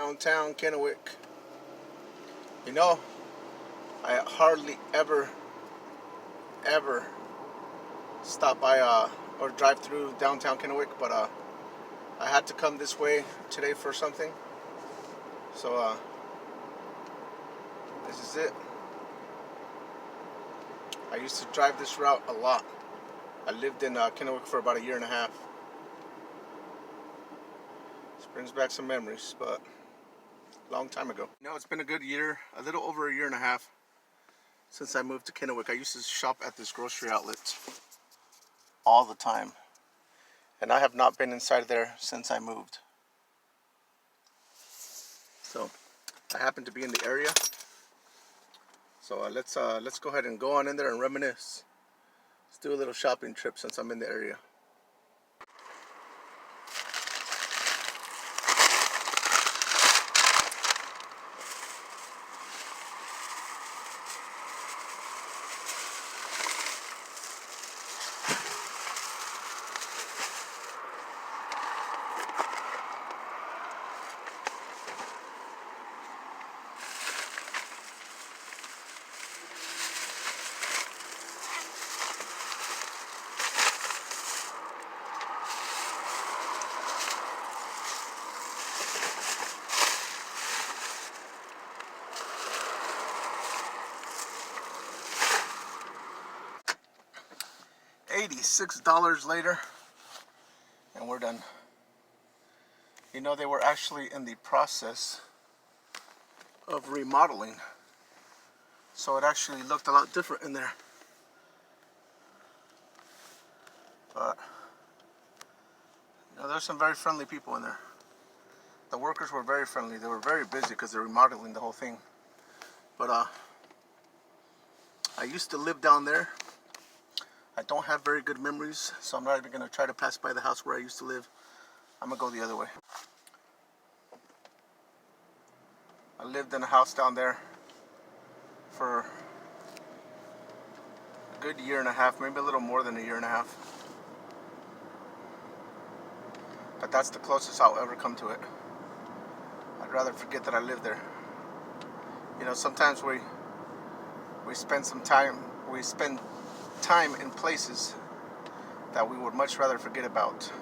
downtown Kennewick. You know, I hardly ever stop by or drive through downtown Kennewick, but I had to come this way today for something. So this is it. I used to drive this route a lot. I lived in Kennewick for about 1.5 years. This brings back some memories, but long time ago. You know, it's been a good year, a little over 1.5 years since I moved to Kennewick. I used to shop at this grocery outlet all the time, and I have not been inside there since I moved. So I happen to be in the area, so let's go ahead and go on in there and reminisce. Let's do a little shopping trip since I'm in the area. $86 later, and we're done. You know, they were actually in the process of remodeling, so it actually looked a lot different in there. But you know, there's some very friendly people in there. The workers were very friendly. They were very busy because they're remodeling the whole thing. But I used to live down there. I don't have very good memories, so I'm not even going to try to pass by the house where I used to live. I'm going to go the other way. I lived in a house down there for a good 1.5 years, maybe a little more than 1.5 years. But that's the closest I'll ever come to it. I'd rather forget that I lived there. You know, sometimes we spend time in places that we would much rather forget about.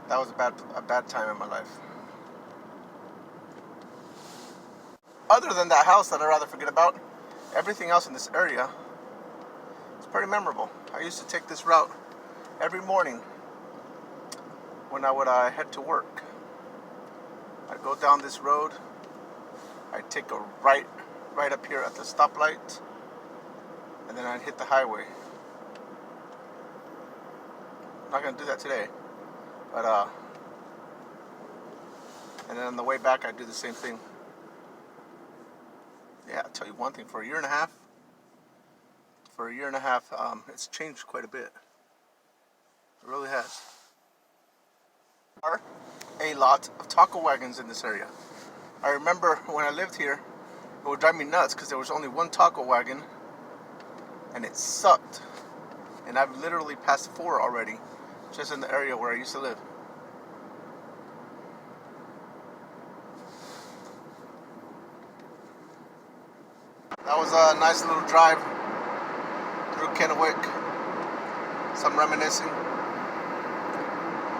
That was a bad time in my life. Other than that house that I'd rather forget about, everything else in this area is pretty memorable. I used to take this route every morning when I would head to work. I'd go down this road, I'd take a right up here at the stoplight, and then I'd hit the highway. I'm not gonna do that today, but and then on the way back I'd do the same thing. Yeah, I'll tell you one thing, for 1.5 years, it's changed quite a bit. It really has. There are a lot of taco wagons in this area. I remember when I lived here, it would drive me nuts because there was only one taco wagon, and it sucked. And I've literally passed 4 already, just in the area where I used to live. That was a nice little drive through Kennewick. Some reminiscing.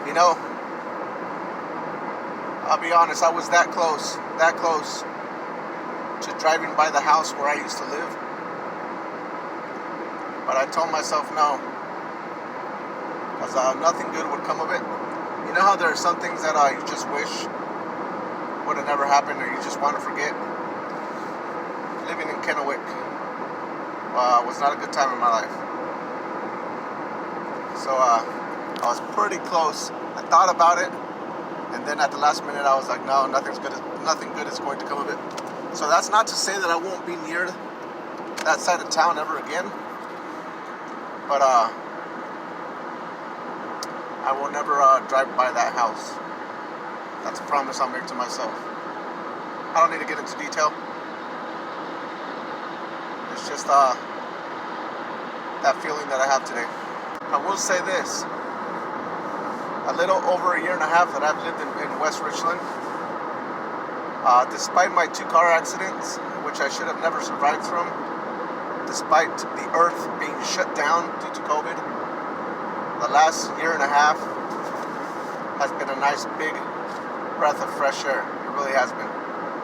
You know, I'll be honest, I was that close to driving by the house where I used to live. But I told myself no, because nothing good would come of it. You know how there are some things that you just wish would have never happened, or you just want to forget? Living in Kennewick was not a good time in my life. So I was pretty close. I thought about it, and then at the last minute I was like, no, nothing good is going to come of it. So that's not to say that I won't be near that side of town ever again. But I will never drive by that house. That's a promise I'll make to myself. I don't need to get into detail. It's just that feeling that I have today. I will say this. A little over 1.5 years that I've lived in West Richland, Despite my 2 car accidents, which I should have never survived from, despite the earth being shut down due to COVID, the last year and a half has been a nice big breath of fresh air. It really has been.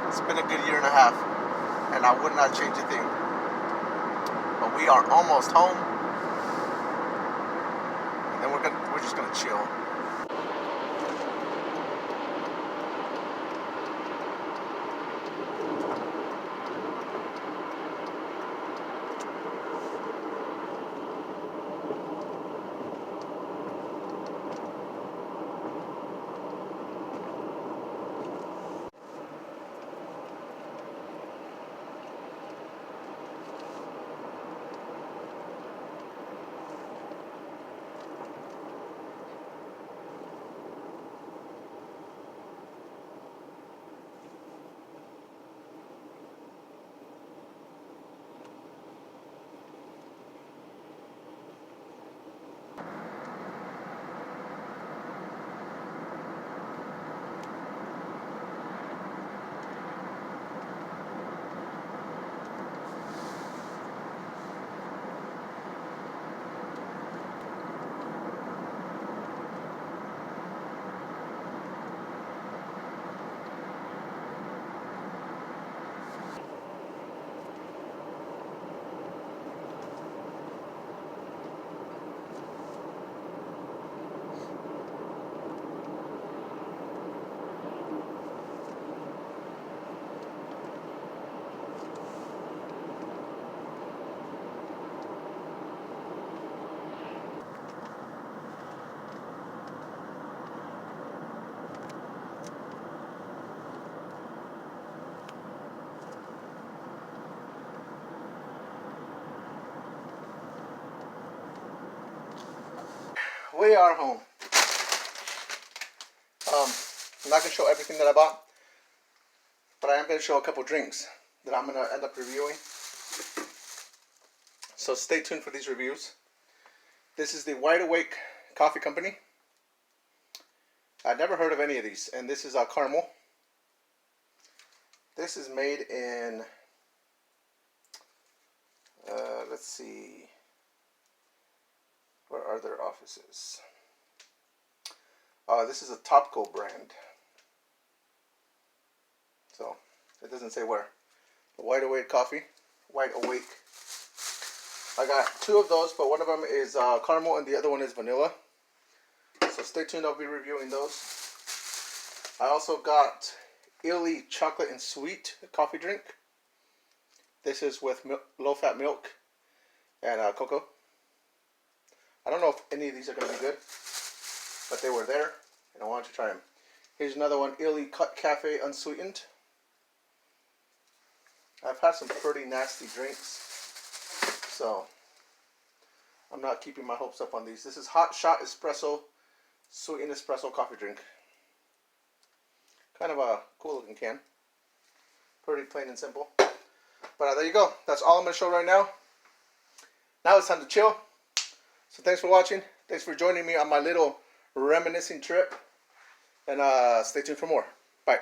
It's been a good year and a half, and I would not change a thing. But we are almost home, and then we're just gonna chill. We are home. I'm not going to show everything that I bought, but I am going to show a couple drinks that I'm going to end up reviewing. So stay tuned for these reviews. This is the Wide Awake Coffee Company. I've never heard of any of these, and this is caramel. This is made in, let's see, where are their offices? This is a Topco brand. So, it doesn't say where. The Wide Awake Coffee. Wide Awake. I got 2 of those, but one of them is caramel and the other one is vanilla. So stay tuned, I'll be reviewing those. I also got Illy Chocolate and Sweet coffee drink. This is with low-fat milk and cocoa. I don't know if any of these are going to be good, but they were there, and I wanted to try them. Here's another one, Illy Cut Cafe Unsweetened. I've had some pretty nasty drinks, so I'm not keeping my hopes up on these. This is Hot Shot Espresso, Sweetened Espresso Coffee Drink. Kind of a cool looking can. Pretty plain and simple. But there you go. That's all I'm going to show right now. Now it's time to chill. So thanks for watching. Thanks for joining me on my little reminiscing trip. And stay tuned for more. Bye.